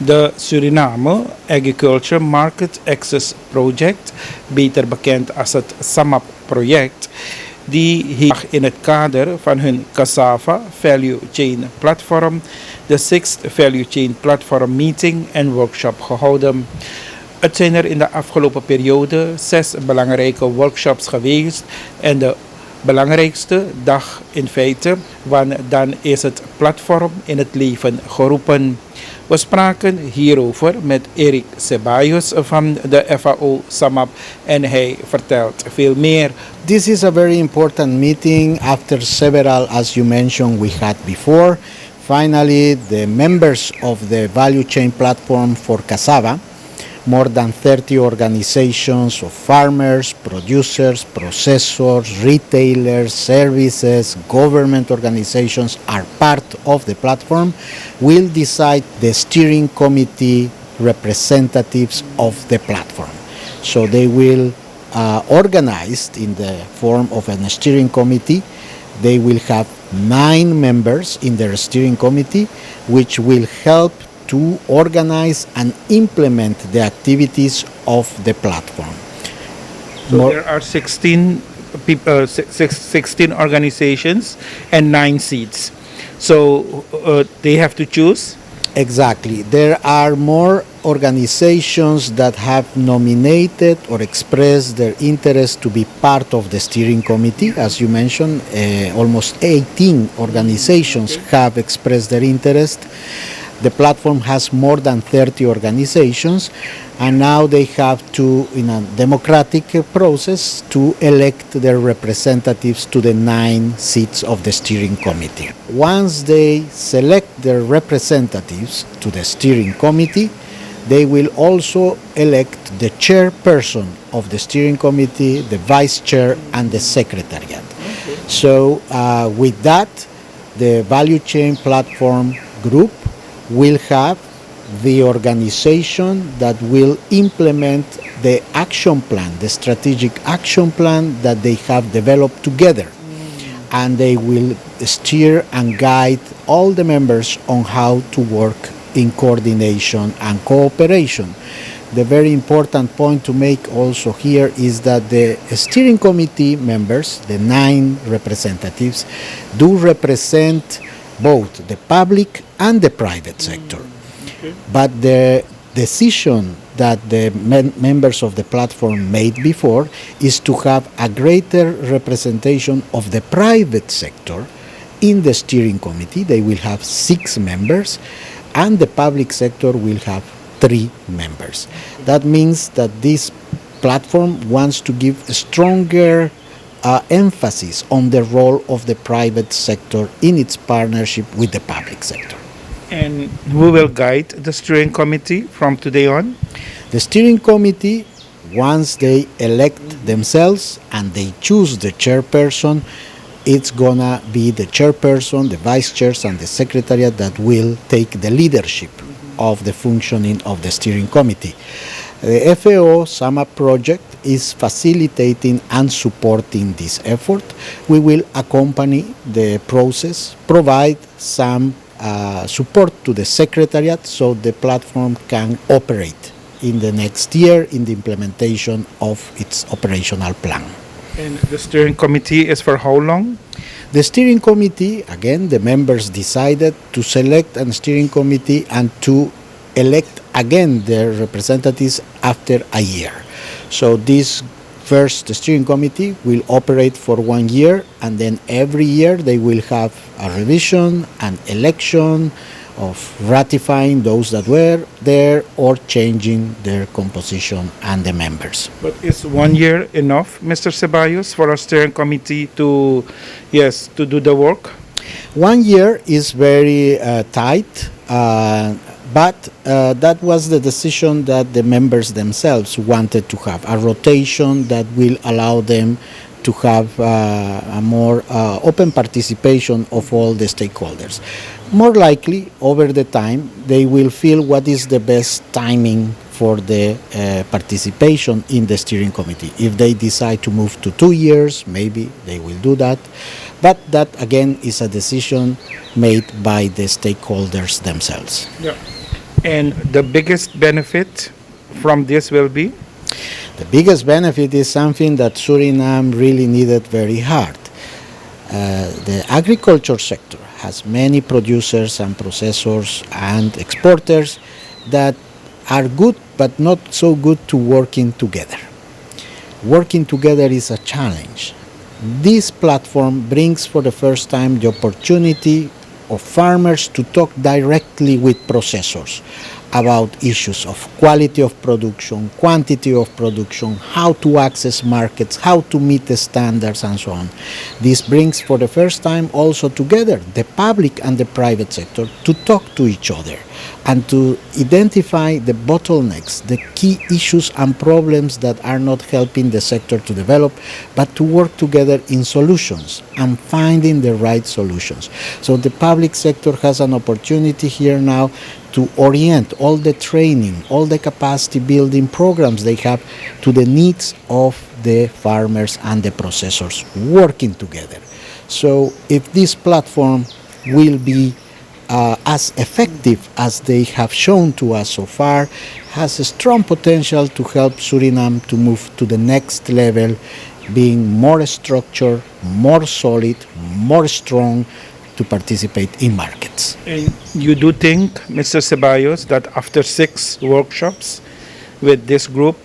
De Suriname Agriculture Market Access Project, beter bekend als het SAMAP-project, die heeft in het kader van hun Cassave Value Chain Platform de 6th Value Chain Platform Meeting en Workshop gehouden. Het zijn er in de afgelopen periode 6 belangrijke workshops geweest en de belangrijkste dag in feite, want dan is het platform in het leven geroepen. We spraken hierover met Erik Ceballos van de FAO SAMAP en hij vertelt veel meer. This is a very important meeting after several, as you mentioned, we had before. Finally, the members of the value chain platform for cassava, more than 30 organizations of farmers, producers, processors, retailers, services, government organizations are part of the platform, will decide the steering committee representatives of the platform. So they will organized in the form of a steering committee. They will have 9 members in their steering committee, which will help to organize and implement the activities of the platform. So there are 16 organizations and 9 seats. So they have to choose? Exactly. There are more organizations that have nominated or expressed their interest to be part of the steering committee. As you mentioned, almost 18 organizations have expressed their interest. The platform has more than 30 organizations, and now they have to, in a democratic process, to elect their representatives to the 9 seats of the steering committee. Once they select their representatives to the steering committee, they will also elect the chairperson of the steering committee, the vice chair, and the secretariat. Okay. So with that, the value chain platform group will have the organization that will implement the action plan, the strategic action plan that they have developed together. And they will steer and guide all the members on how to work in coordination and cooperation. The very important point to make also here is that the steering committee members, the 9 representatives, do represent both the public and the private sector. Okay. But the decision that the members of the platform made before is to have a greater representation of the private sector in the steering committee. They will have 6 members, and the public sector will have 3 members. That means that this platform wants to give a stronger emphasis on the role of the private sector in its partnership with the public sector. And who will guide the steering committee from today on? The steering committee, once they elect themselves and they choose the chairperson, it's gonna be the chairperson, the vice chairs, and the secretariat that will take the leadership of the functioning of the steering committee. The FAO SAMAP project is facilitating and supporting this effort. We will accompany the process, provide some support to the secretariat so the platform can operate in the next year in the implementation of its operational plan. And the steering committee is for how long? The steering committee, again, the members decided to select a steering committee and to elect again their representatives after a year. So this first steering committee will operate for 1 year, and then every year they will have a revision, an election of ratifying those that were there or changing their composition and the members. But is 1 year enough, Mr. Ceballos, for a steering committee to do the work? 1 year is very tight, but that was the decision that the members themselves wanted to have, a rotation that will allow them to have a more open participation of all the stakeholders. More likely, over the time, they will feel what is the best timing for the participation in the steering committee. If they decide to move to 2 years, maybe they will do that. But that, again, is a decision made by the stakeholders themselves. Yeah. And the biggest benefit from this will be? The biggest benefit is something that Suriname really needed very hard. The agriculture sector has many producers and processors and exporters that are good but not so good to working together. Working together is a challenge. This platform brings for the first time the opportunity of farmers to talk directly with processors about issues of quality of production, quantity of production, how to access markets, how to meet the standards, and so on. This brings for the first time also together the public and the private sector to talk to each other and to identify the bottlenecks, the key issues and problems that are not helping the sector to develop, but to work together in solutions and finding the right solutions. So the public sector has an opportunity here now to orient all the training, all the capacity building programs they have to the needs of the farmers and the processors working together. So if this platform will be as effective as they have shown to us so far, has a strong potential to help Suriname to move to the next level, being more structured, more solid, more strong, to participate in markets. And you do think, Mr. Ceballos, that after 6 workshops with this group,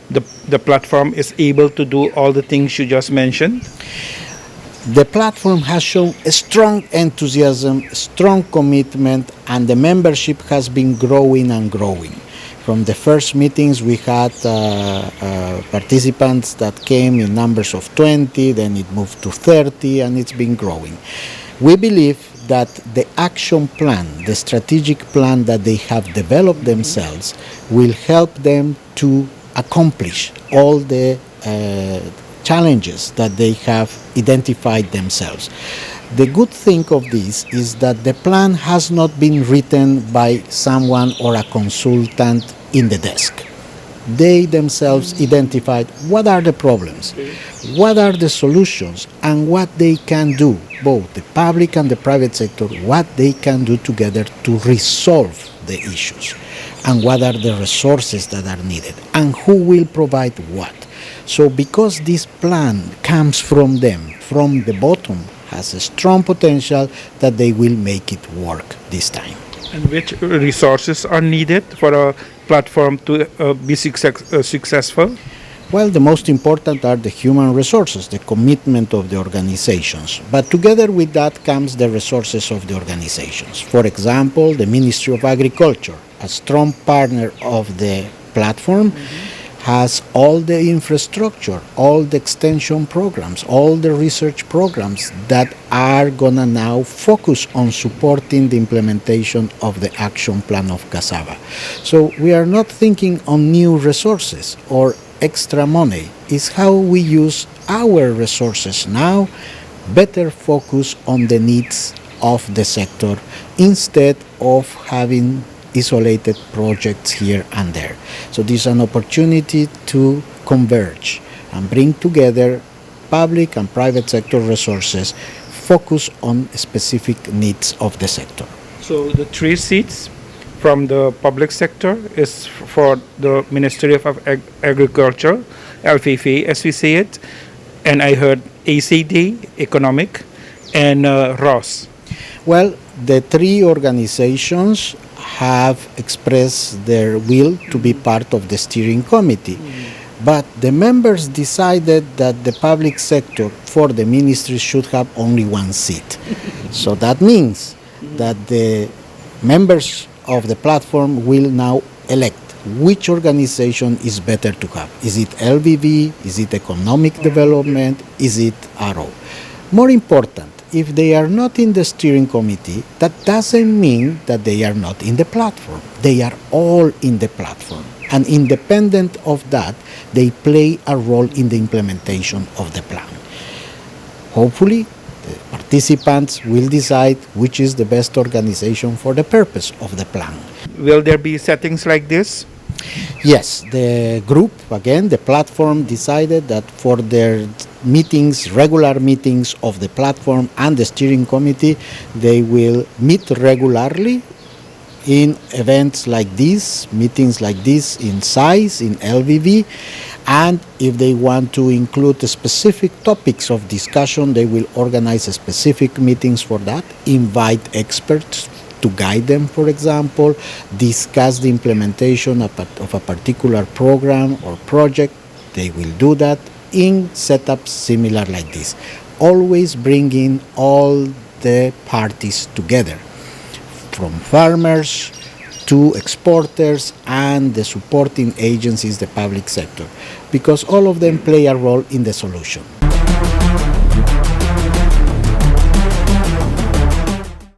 the platform is able to do all the things you just mentioned? The platform has shown a strong enthusiasm, strong commitment, and the membership has been growing and growing. From the first meetings, we had participants that came in numbers of 20, then it moved to 30, and it's been growing. We believe that the action plan, the strategic plan that they have developed themselves, will help them to accomplish all the challenges that they have identified themselves. The good thing of this is that the plan has not been written by someone or a consultant in the desk. They themselves identified what are the problems, what are the solutions, and what they can do, both the public and the private sector, what they can do together to resolve the issues, and what are the resources that are needed, and who will provide what. So because this plan comes from them, from the bottom, has a strong potential that they will make it work this time. And which resources are needed for a platform to be successful? Well, the most important are the human resources, the commitment of the organizations. But together with that comes the resources of the organizations. For example, the Ministry of Agriculture, a strong partner of the platform, has all the infrastructure, all the extension programs, all the research programs that are going to now focus on supporting the implementation of the action plan of Cassave. So we are not thinking on new resources or extra money. It's how we use our resources now, better focus on the needs of the sector instead of having isolated projects here and there. So this is an opportunity to converge and bring together public and private sector resources, focus on specific needs of the sector. So the 3 seats from the public sector is for the Ministry of Agriculture, LFA as we say it, and I heard ACD, Economic, and ROS. Well, the 3 organizations have expressed their will to be part of the steering committee. But the members decided that the public sector for the ministry should have only 1 seat. So that means that the members of the platform will now elect which organization is better to have. Is it LVV? Is it economic development? Is it RO? More important, if they are not in the steering committee, that doesn't mean that they are not in the platform. They are all in the platform. And independent of that, they play a role in the implementation of the plan. Hopefully, the participants will decide which is the best organization for the purpose of the plan. Will there be settings like this? Yes, the group, again, the platform decided that for their meetings, regular meetings of the platform and the steering committee, they will meet regularly in events like this, meetings like this in size, in LVV, and if they want to include the specific topics of discussion, they will organize specific meetings for that, invite experts to guide them, for example, discuss the implementation of a particular program or project. They will do that in setups similar like this. Always bringing all the parties together, from farmers to exporters and the supporting agencies, the public sector, because all of them play a role in the solution.